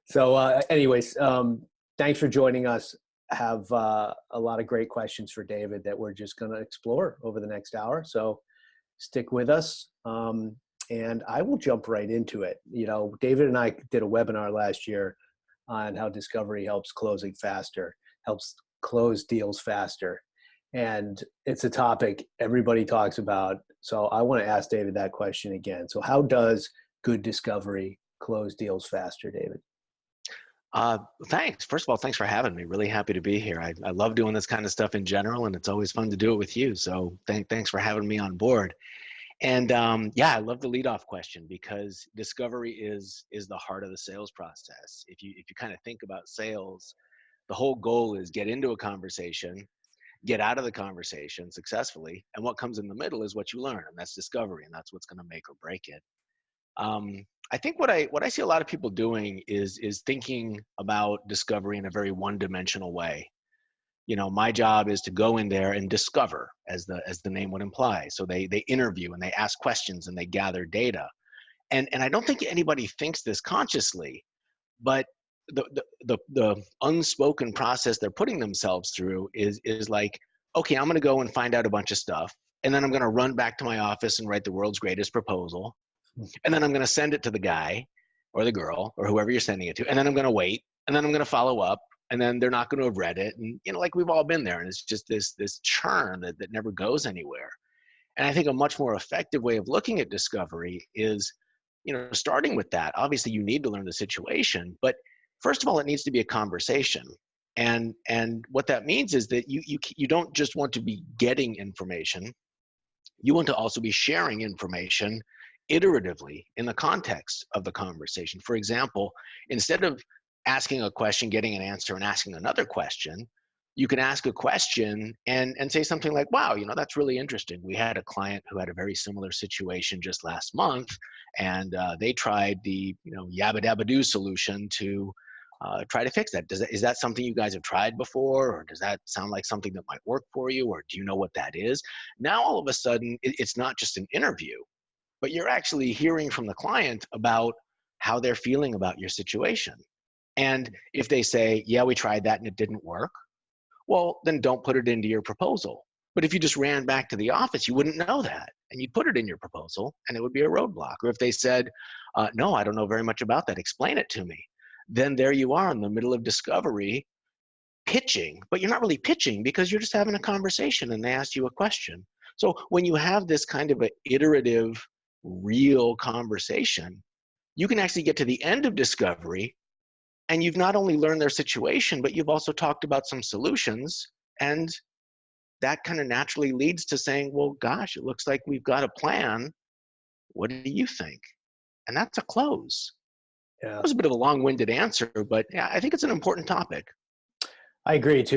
So, thanks for joining us. Have a lot of great questions for David that we're just going to explore over the next hour. So, stick with us, and I will jump right into it. David and I did a webinar last year on how discovery helps closing faster, helps close deals faster, and it's a topic everybody talks about. So, I want to ask David that question again. So, how does good discovery close deals faster, David? Thanks. First of all, thanks for having me. Really happy to be here. I love doing this kind of stuff in general, and it's always fun to do it with you. So thanks for having me on board. And yeah, I love the leadoff question because discovery is the heart of the sales process. If you kind of think about sales, the whole goal is get into a conversation, get out of the conversation successfully, and what comes in the middle is what you learn, and that's discovery, and that's what's going to make or break it. I think what I see a lot of people doing is thinking about discovery in a very one-dimensional way. My job is to go in there and discover, as the name would imply. So they interview and they ask questions and they gather data. And I don't think anybody thinks this consciously, but the unspoken process they're putting themselves through is like, okay, I'm going to go and find out a bunch of stuff, and then I'm going to run back to my office and write the world's greatest proposal. And then I'm going to send it to the guy or the girl or whoever you're sending it to. And then I'm going to wait. And then I'm going to follow up. And then they're not going to have read it. And, like we've all been there. And it's just this churn that never goes anywhere. And I think a much more effective way of looking at discovery is, starting with that. Obviously, you need to learn the situation. But first of all, it needs to be a conversation. And what that means is that you don't just want to be getting information. You want to also be sharing information iteratively in the context of the conversation. For example, instead of asking a question, getting an answer, and asking another question, you can ask a question and say something like, wow, that's really interesting. We had a client who had a very similar situation just last month, and they tried the yabba dabba do solution to try to fix that. Is that something you guys have tried before, or does that sound like something that might work for you, or do you know what that is? Now all of a sudden it's not just an interview, but you're actually hearing from the client about how they're feeling about your situation. And if they say, yeah, we tried that and it didn't work, well, then don't put it into your proposal. But if you just ran back to the office, you wouldn't know that. And you'd put it in your proposal and it would be a roadblock. Or if they said, no, I don't know very much about that, explain it to me. Then there you are in the middle of discovery, pitching, but you're not really pitching because you're just having a conversation and they asked you a question. So when you have this kind of an iterative, real conversation, you can actually get to the end of discovery and you've not only learned their situation, but you've also talked about some solutions. And that kind of naturally leads to saying, well, gosh, it looks like we've got a plan. What do you think? And that's a close. Yeah, That was a bit of a long-winded answer, but yeah, I think it's an important topic. I agree too.